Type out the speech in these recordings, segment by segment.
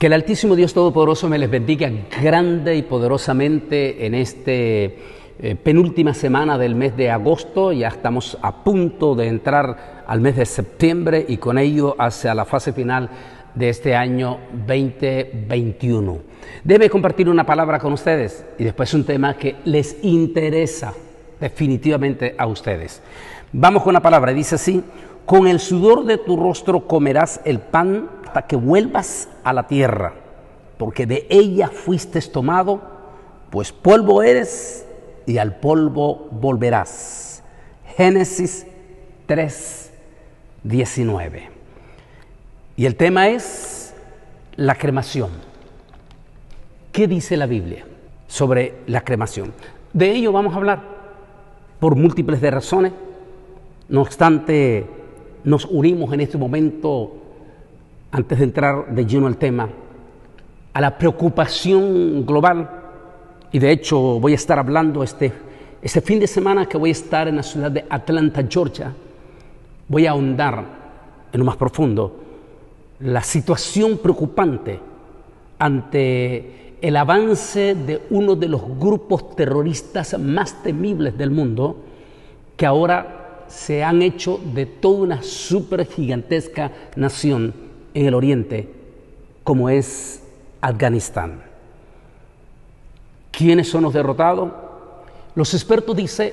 Que el Altísimo Dios Todopoderoso me les bendiga grande y poderosamente en penúltima semana del mes de agosto. Ya estamos a punto de entrar al mes de septiembre y con ello hacia la fase final de este año 2021. Debe compartir una palabra con ustedes y después un tema que les interesa definitivamente a ustedes. Vamos con una palabra, dice así: con el sudor de tu rostro comerás el pan hasta que vuelvas a la tierra, porque de ella fuiste tomado, pues polvo eres y al polvo volverás. Génesis 3:19. Y el tema es la cremación. ¿Qué dice la Biblia sobre la cremación? De ello vamos a hablar por múltiples de razones. No obstante, nos unimos en este momento, antes de entrar de lleno al tema, a la preocupación global. Y de hecho voy a estar hablando este fin de semana que voy a estar en la ciudad de Atlanta, Georgia. Voy a ahondar en lo más profundo la situación preocupante ante el avance de uno de los grupos terroristas más temibles del mundo, que ahora se han hecho de toda una súper gigantesca nación en el oriente, como es Afganistán. ¿Quiénes son los derrotados? Los expertos dicen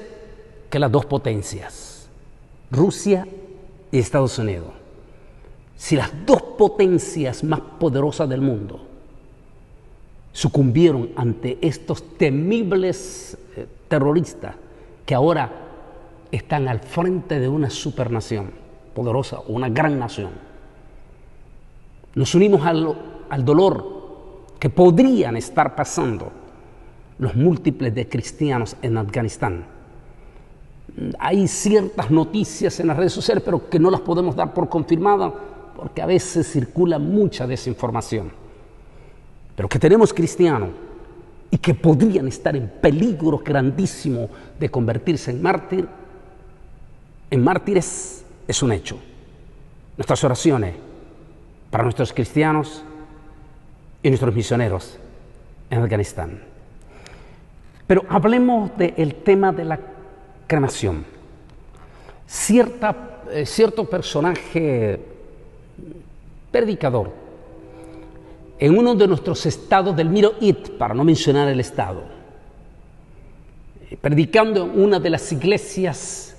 que las dos potencias, Rusia y Estados Unidos. Si las dos potencias más poderosas del mundo sucumbieron ante estos temibles terroristas que ahora están al frente de una supernación poderosa, una gran nación, nos unimos al dolor que podrían estar pasando los múltiples de cristianos en Afganistán. Hay ciertas noticias en las redes sociales, pero que no las podemos dar por confirmadas, porque a veces circula mucha desinformación. Pero que tenemos cristianos y que podrían estar en peligro grandísimo de convertirse en mártires, es un hecho. Nuestras oraciones para nuestros cristianos y nuestros misioneros en Afganistán. Pero hablemos del tema de la cremación. Cierto personaje predicador en uno de nuestros estados del Middle East, para no mencionar el estado, predicando en una de las iglesias,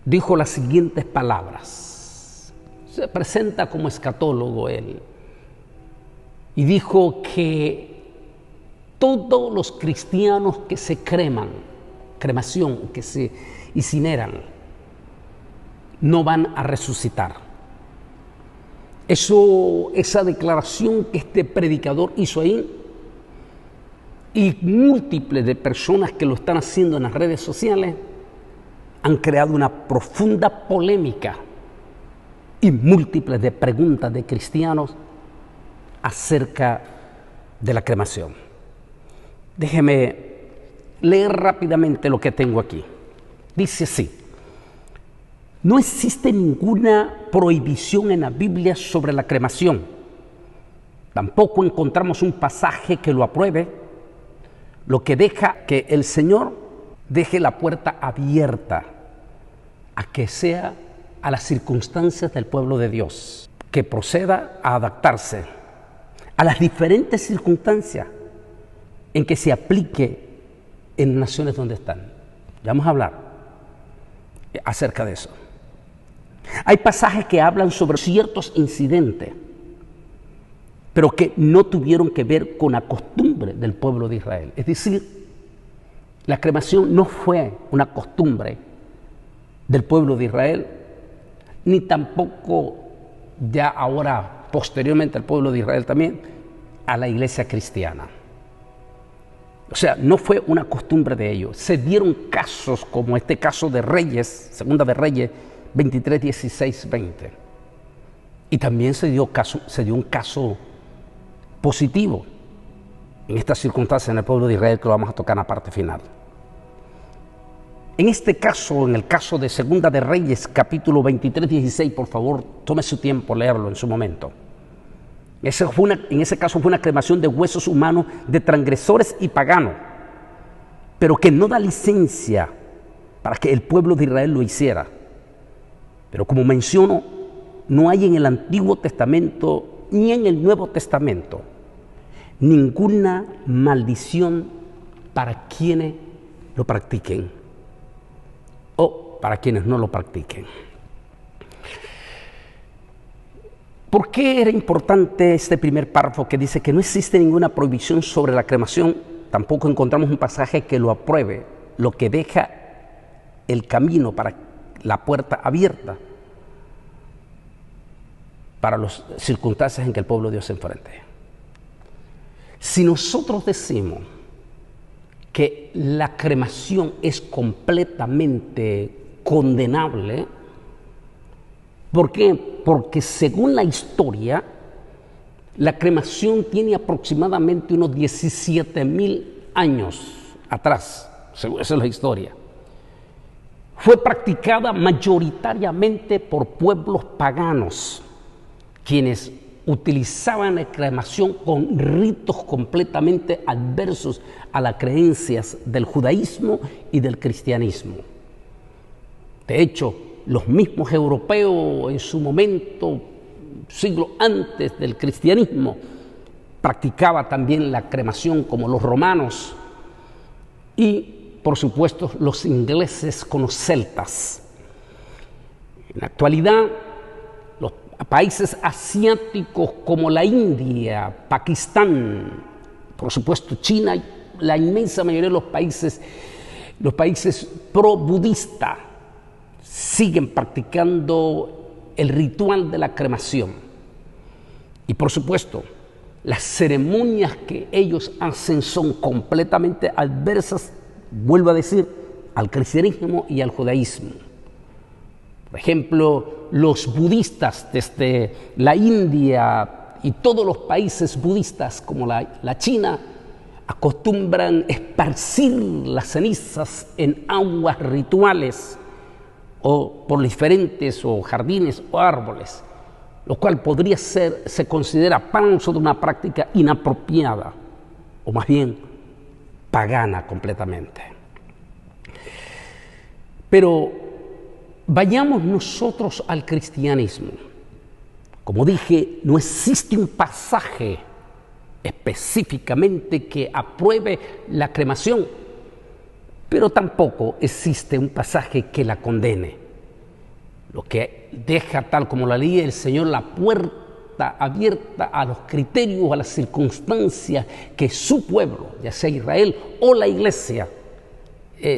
dijo las siguientes palabras. Se presenta como escatólogo él y dijo que todos los cristianos que se cremación, que se incineran, no van a resucitar. Esa declaración que este predicador hizo ahí, y múltiples de personas que lo están haciendo en las redes sociales, han creado una profunda polémica y múltiples de preguntas de cristianos acerca de la cremación. Déjeme leer rápidamente lo que tengo aquí. Dice así: no existe ninguna prohibición en la Biblia sobre la cremación. Tampoco encontramos un pasaje que lo apruebe, lo que deja que el Señor deje la puerta abierta a que sea a las circunstancias del pueblo de Dios, que proceda a adaptarse a las diferentes circunstancias en que se aplique en naciones donde están. Ya vamos a hablar acerca de eso. Hay pasajes que hablan sobre ciertos incidentes, pero que no tuvieron que ver con la costumbre del pueblo de Israel. Es decir, la cremación no fue una costumbre del pueblo de Israel, ni tampoco ya ahora, posteriormente al pueblo de Israel también, a la iglesia cristiana. O sea, no fue una costumbre de ellos. Se dieron casos como este caso de Reyes, Segunda de Reyes 23, 16, 20. Y también se dio un caso positivo en estas circunstancias en el pueblo de Israel, que lo vamos a tocar en la parte final. En este caso, en el caso de Segunda de Reyes, capítulo 23, 16, por favor, tome su tiempo leerlo en su momento. En ese caso fue una cremación de huesos humanos de transgresores y paganos, pero que no da licencia para que el pueblo de Israel lo hiciera. Pero como menciono, no hay en el Antiguo Testamento ni en el Nuevo Testamento ninguna maldición para quienes lo practiquen o para quienes no lo practiquen. ¿Por qué era importante este primer párrafo que dice que no existe ninguna prohibición sobre la cremación? Tampoco encontramos un pasaje que lo apruebe, lo que deja el camino para la puerta abierta para las circunstancias en que el pueblo de Dios se enfrente. Si nosotros decimos que la cremación es completamente condenable, ¿por qué? Porque según la historia, la cremación tiene aproximadamente unos 17,000 años atrás, esa es la historia. Fue practicada mayoritariamente por pueblos paganos, quienes utilizaban la cremación con ritos completamente adversos a las creencias del judaísmo y del cristianismo. De hecho, los mismos europeos en su momento, siglos antes del cristianismo, practicaban también la cremación, como los romanos y, por supuesto, los ingleses con los celtas. En la actualidad, los países asiáticos como la India, Pakistán, por supuesto China, la inmensa mayoría de los países pro-budistas siguen practicando el ritual de la cremación. Y por supuesto, las ceremonias que ellos hacen son completamente adversas, vuelvo a decir, al cristianismo y al judaísmo. Por ejemplo, los budistas desde la India y todos los países budistas como la China acostumbran esparcir las cenizas en aguas rituales o por diferentes o jardines o árboles, lo cual podría se considera paso de una práctica inapropiada o más bien pagana completamente. Pero vayamos nosotros al cristianismo. Como dije, no existe un pasaje específicamente que apruebe la cremación, pero tampoco existe un pasaje que la condene. Lo que deja, tal como la ley del Señor, la puerta abierta a los criterios, a las circunstancias que su pueblo, ya sea Israel o la iglesia,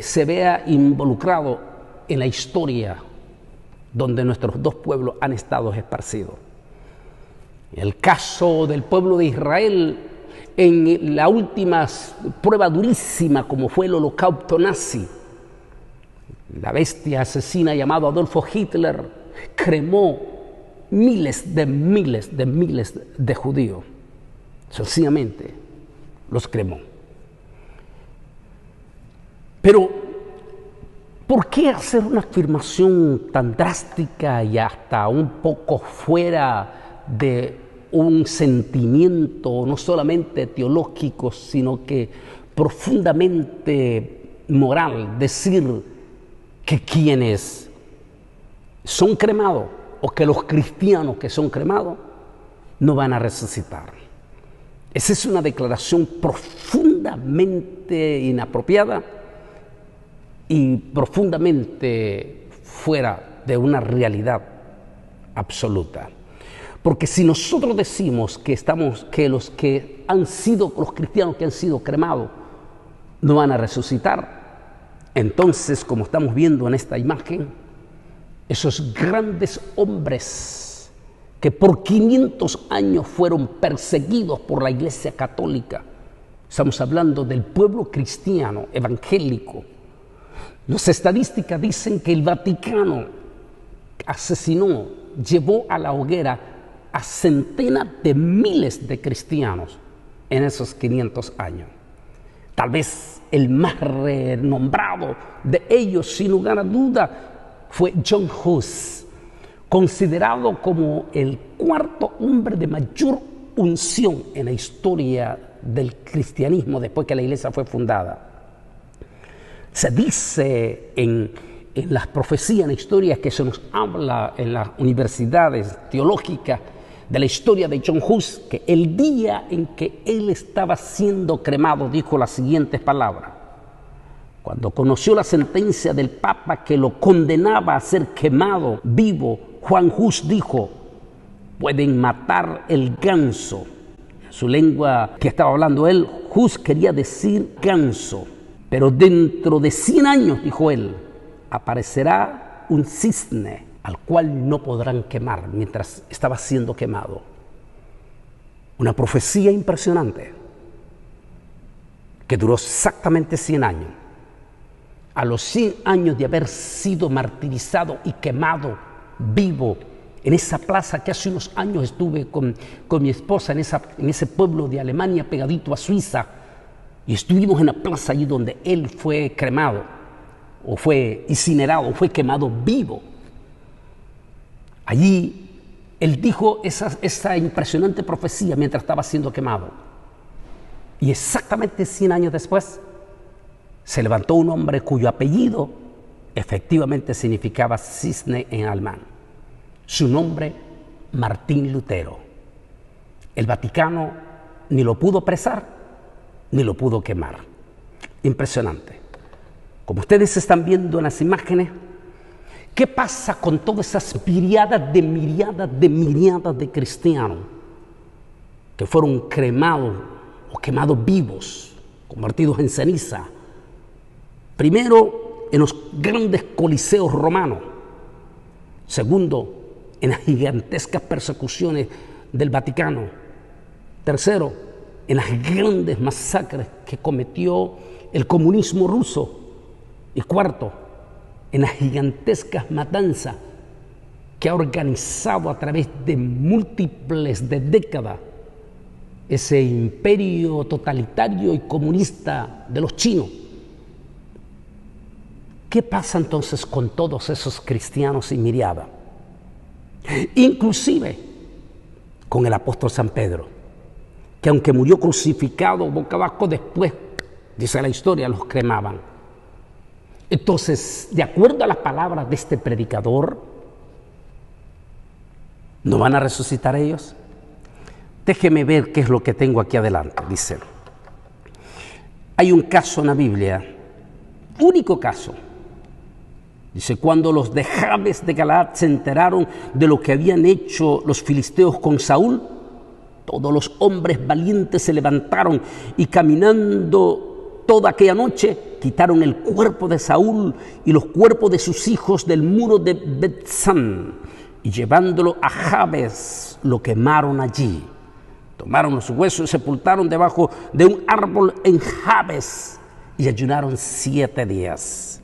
se vea involucrado en la historia donde nuestros dos pueblos han estado esparcidos. En el caso del pueblo de Israel, en la última prueba durísima como fue el holocausto nazi, la bestia asesina llamada Adolfo Hitler cremó miles de judíos. Sencillamente los cremó. Pero, ¿por qué hacer una afirmación tan drástica y hasta un poco fuera de un sentimiento no solamente teológico, sino que profundamente moral, decir que quienes son cremados o que los cristianos que son cremados no van a resucitar? Esa es una declaración profundamente inapropiada y profundamente fuera de una realidad absoluta. Porque si nosotros decimos que los cristianos que han sido cremados no van a resucitar, entonces, como estamos viendo en esta imagen, esos grandes hombres que por 500 años fueron perseguidos por la Iglesia Católica, estamos hablando del pueblo cristiano evangélico. Las estadísticas dicen que el Vaticano llevó a la hoguera a centenas de miles de cristianos en esos 500 años. Tal vez el más renombrado de ellos, sin lugar a duda, fue John Hus, considerado como el cuarto hombre de mayor unción en la historia del cristianismo después que la iglesia fue fundada. Se dice en las profecías, en la historia que se nos habla en las universidades teológicas de la historia de John Hus, que el día en que él estaba siendo cremado dijo las siguientes palabras. Cuando conoció la sentencia del Papa que lo condenaba a ser quemado vivo, Juan Hus dijo: pueden matar el ganso. En su lengua que estaba hablando él, Hus quería decir ganso. Pero dentro de 100 años, dijo él, aparecerá un cisne al cual no podrán quemar mientras estaba siendo quemado. Una profecía impresionante que duró exactamente 100 años. A los 100 años de haber sido martirizado y quemado vivo en esa plaza que hace unos años estuve con mi esposa en ese pueblo de Alemania pegadito a Suiza, y estuvimos en la plaza allí donde él fue cremado, o fue incinerado, o fue quemado vivo. Allí él dijo esa impresionante profecía mientras estaba siendo quemado. Y exactamente 100 años después se levantó un hombre cuyo apellido efectivamente significaba cisne en alemán. Su nombre, Martín Lutero. El Vaticano ni lo pudo apresar ni lo pudo quemar. Impresionante. Como ustedes están viendo en las imágenes, ¿qué pasa con todas esas miriadas de cristianos que fueron cremados o quemados vivos, convertidos en ceniza? Primero, en los grandes coliseos romanos. Segundo, en las gigantescas persecuciones del Vaticano. Tercero, en las grandes masacres que cometió el comunismo ruso. Y cuarto, en las gigantescas matanzas que ha organizado a través de múltiples décadas ese imperio totalitario y comunista de los chinos. ¿Qué pasa entonces con todos esos cristianos sin miriada? Inclusive con el apóstol San Pedro, que aunque murió crucificado boca abajo, después, dice la historia, los cremaban. Entonces, de acuerdo a las palabras de este predicador, ¿no van a resucitar ellos? Déjeme ver qué es lo que tengo aquí adelante. Dice, hay un caso en la Biblia, único caso. Dice, cuando los de Jabes de Galaad se enteraron de lo que habían hecho los filisteos con Saúl, todos los hombres valientes se levantaron y caminando toda aquella noche quitaron el cuerpo de Saúl y los cuerpos de sus hijos del muro de Bet-san y llevándolo a Jabes lo quemaron allí. Tomaron los huesos y sepultaron debajo de un árbol en Jabes y ayunaron 7 días.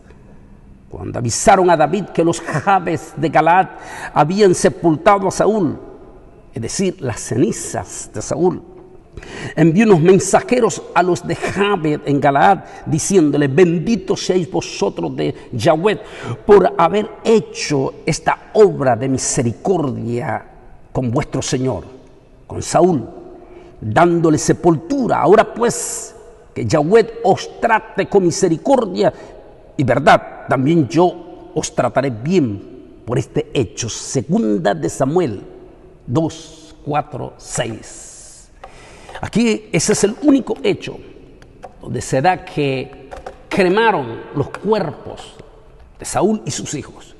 Cuando avisaron a David que los Jabes de Galaad habían sepultado a Saúl, es decir, las cenizas de Saúl, envió unos mensajeros a los de Jabes en Galaad, diciéndole: benditos seáis vosotros de Yahweh por haber hecho esta obra de misericordia con vuestro Señor, con Saúl, dándole sepultura. Ahora pues, que Yahweh os trate con misericordia y verdad, también yo os trataré bien por este hecho. Segunda de Samuel 2, 4, 6. Aquí ese es el único hecho donde se da que cremaron los cuerpos de Saúl y sus hijos.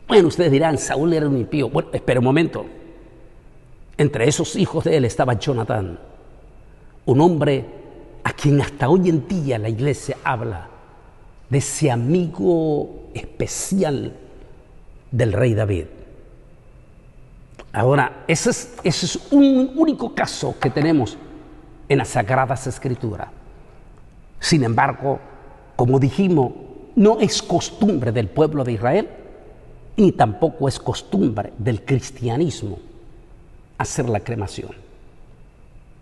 Bueno, ustedes dirán, Saúl era un impío. Bueno, espera un momento. Entre esos hijos de él estaba Jonatán, un hombre a quien hasta hoy en día la iglesia habla de ese amigo especial del rey David. Ahora, ese es un único caso que tenemos en las Sagradas Escrituras. Sin embargo, como dijimos, no es costumbre del pueblo de Israel, ni tampoco es costumbre del cristianismo hacer la cremación.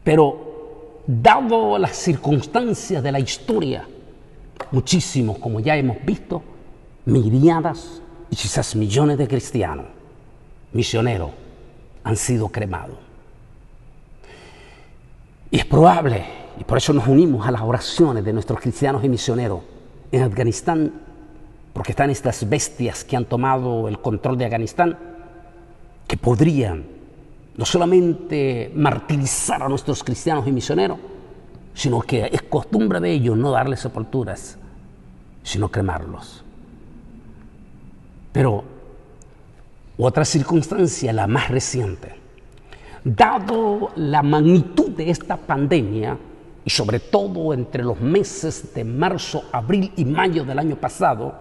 Pero, dado las circunstancias de la historia, muchísimos, como ya hemos visto, miriadas y quizás millones de cristianos, misioneros, han sido cremados. Y es probable, y por eso nos unimos a las oraciones de nuestros cristianos y misioneros en Afganistán, porque están estas bestias que han tomado el control de Afganistán, que podrían no solamente martirizar a nuestros cristianos y misioneros, sino que es costumbre de ellos no darles sepulturas, sino cremarlos. Pero otra circunstancia, la más reciente, dado la magnitud de esta pandemia, y sobre todo entre los meses de marzo, abril y mayo del año pasado,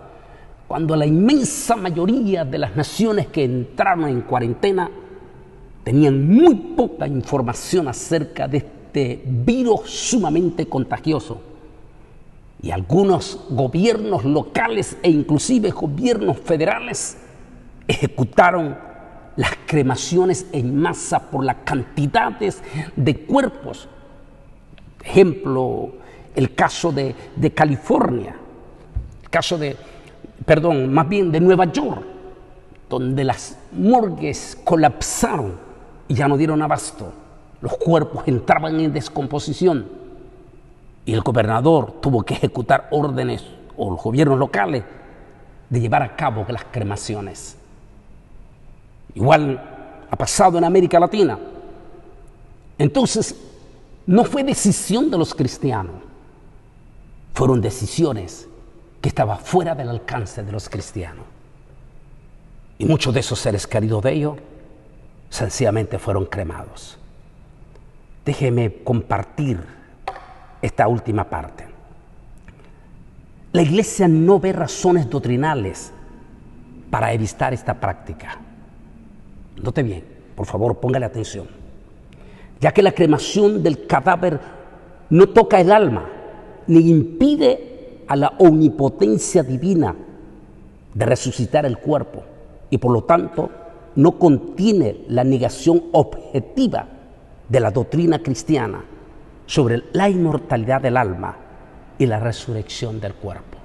cuando la inmensa mayoría de las naciones que entraron en cuarentena tenían muy poca información acerca de este virus sumamente contagioso, y algunos gobiernos locales e inclusive gobiernos federales ejecutaron las cremaciones en masa por las cantidades de cuerpos. Ejemplo, el caso de California, el caso de Nueva York, donde las morgues colapsaron y ya no dieron abasto. Los cuerpos entraban en descomposición y el gobernador tuvo que ejecutar órdenes, o los gobiernos locales, de llevar a cabo las cremaciones. Igual ha pasado en América Latina. Entonces, no fue decisión de los cristianos, fueron decisiones que estaban fuera del alcance de los cristianos. Y muchos de esos seres queridos de ellos sencillamente fueron cremados. Déjeme compartir esta última parte. La Iglesia no ve razones doctrinales para evitar esta práctica. Note bien, por favor, póngale atención. Ya que la cremación del cadáver no toca el alma, ni impide a la omnipotencia divina de resucitar el cuerpo, y por lo tanto no contiene la negación objetiva de la doctrina cristiana sobre la inmortalidad del alma y la resurrección del cuerpo.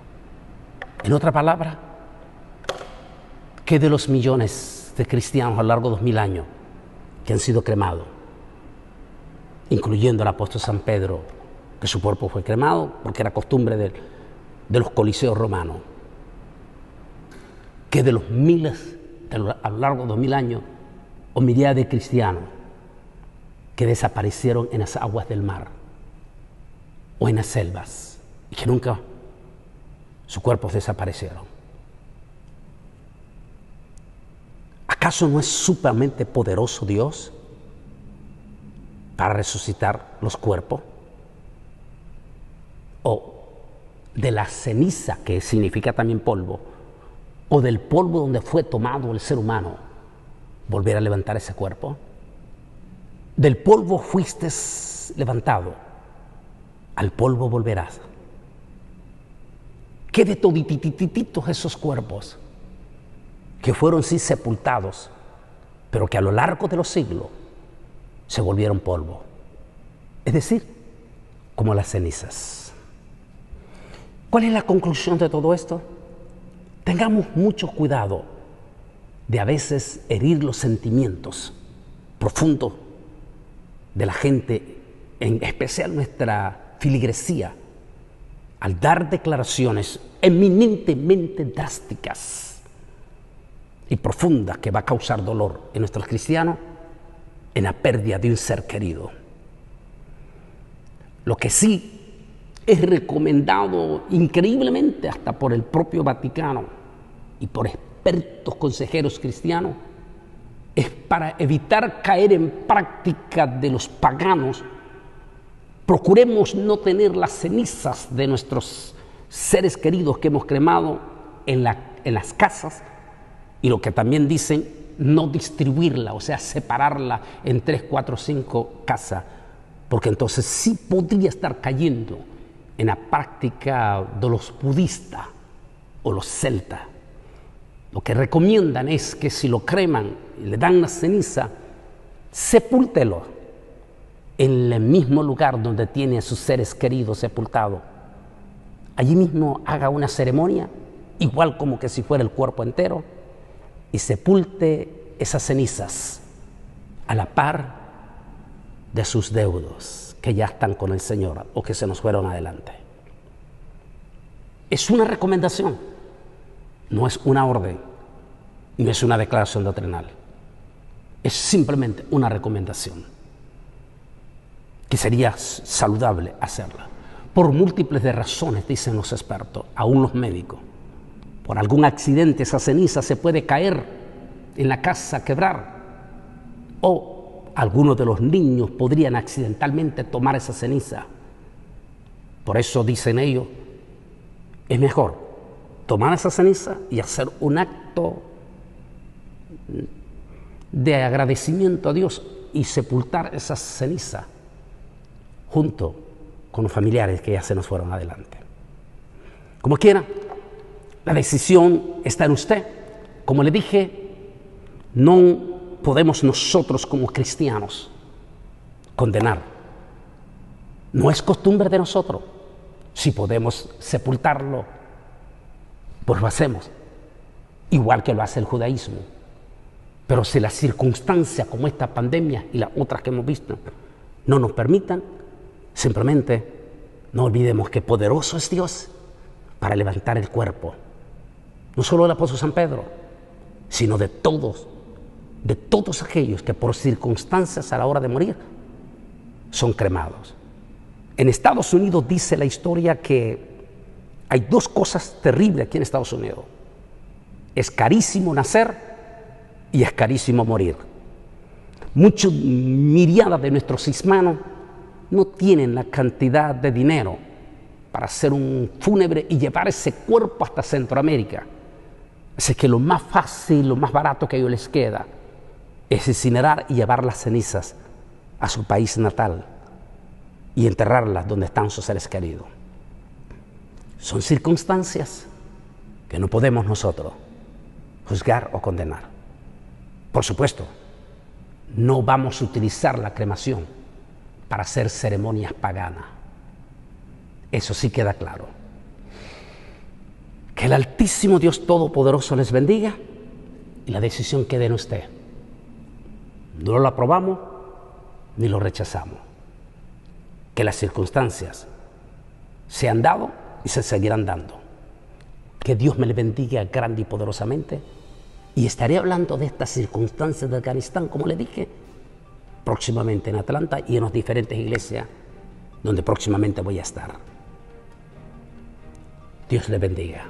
En otra palabra, ¿qué de los millones de cristianos a lo largo de 2000 años que han sido cremados? Incluyendo el apóstol San Pedro, que su cuerpo fue cremado porque era costumbre de los coliseos romanos. ¿Qué de los miles a lo largo de 2000 años o millares de cristianos que desaparecieron en las aguas del mar o en las selvas y que nunca sus cuerpos desaparecieron? ¿Acaso no es sumamente poderoso Dios para resucitar los cuerpos? O de la ceniza, que significa también polvo, o del polvo donde fue tomado el ser humano, volver a levantar ese cuerpo. Del polvo fuiste levantado, al polvo volverás. ¿Qué de todititititos esos cuerpos que fueron sí sepultados, pero que a lo largo de los siglos se volvieron polvo? Es decir, como las cenizas. ¿Cuál es la conclusión de todo esto? Tengamos mucho cuidado de a veces herir los sentimientos profundos de la gente, en especial nuestra filigresía, al dar declaraciones eminentemente drásticas y profundas que va a causar dolor en nuestros cristianos en la pérdida de un ser querido. Lo que sí es recomendado increíblemente hasta por el propio Vaticano y por expertos consejeros cristianos, es para evitar caer en práctica de los paganos. Procuremos no tener las cenizas de nuestros seres queridos que hemos cremado en las casas, y lo que también dicen, no distribuirla, o sea, separarla en 3, 4, 5 casas, porque entonces sí podría estar cayendo en la práctica de los budistas o los celtas. Lo que recomiendan es que si lo creman y le dan la ceniza, sepúltelo en el mismo lugar donde tiene a sus seres queridos sepultados. Allí mismo haga una ceremonia, igual como que si fuera el cuerpo entero, y sepulte esas cenizas a la par de sus deudos. que ya están con el Señor o que se nos fueron adelante. Es una recomendación, no es una orden, no es una declaración doctrinal. Es simplemente una recomendación que sería saludable hacerla. Por múltiples de razones, dicen los expertos, aún los médicos. Por algún accidente esa ceniza se puede caer en la casa, quebrar. O algunos de los niños podrían accidentalmente tomar esa ceniza. Por eso dicen ellos, es mejor tomar esa ceniza y hacer un acto de agradecimiento a Dios y sepultar esa ceniza junto con los familiares que ya se nos fueron adelante. Como quiera, la decisión está en usted. Como le dije, no podemos nosotros como cristianos condenar. No es costumbre de nosotros. Si podemos sepultarlo, pues lo hacemos, igual que lo hace el judaísmo. Pero si las circunstancias como esta pandemia y las otras que hemos visto no nos permitan, simplemente no olvidemos que poderoso es Dios para levantar el cuerpo, no solo del apóstol San Pedro, sino de todos aquellos que por circunstancias a la hora de morir son cremados. En Estados Unidos dice la historia que hay dos cosas terribles aquí en Estados Unidos. Es carísimo nacer y es carísimo morir. Muchas miriadas de nuestros hispanos no tienen la cantidad de dinero para hacer un fúnebre y llevar ese cuerpo hasta Centroamérica. Así que lo más fácil, lo más barato que a ellos les queda es incinerar y llevar las cenizas a su país natal y enterrarlas donde están sus seres queridos. Son circunstancias que no podemos nosotros juzgar o condenar. Por supuesto, no vamos a utilizar la cremación para hacer ceremonias paganas. Eso sí queda claro. Que el Altísimo Dios Todopoderoso les bendiga y la decisión quede en usted. No lo aprobamos ni lo rechazamos. Que las circunstancias se han dado y se seguirán dando. Que Dios me le bendiga grande y poderosamente. Y estaré hablando de estas circunstancias de Afganistán, como le dije, próximamente en Atlanta y en las diferentes iglesias donde próximamente voy a estar. Dios le bendiga.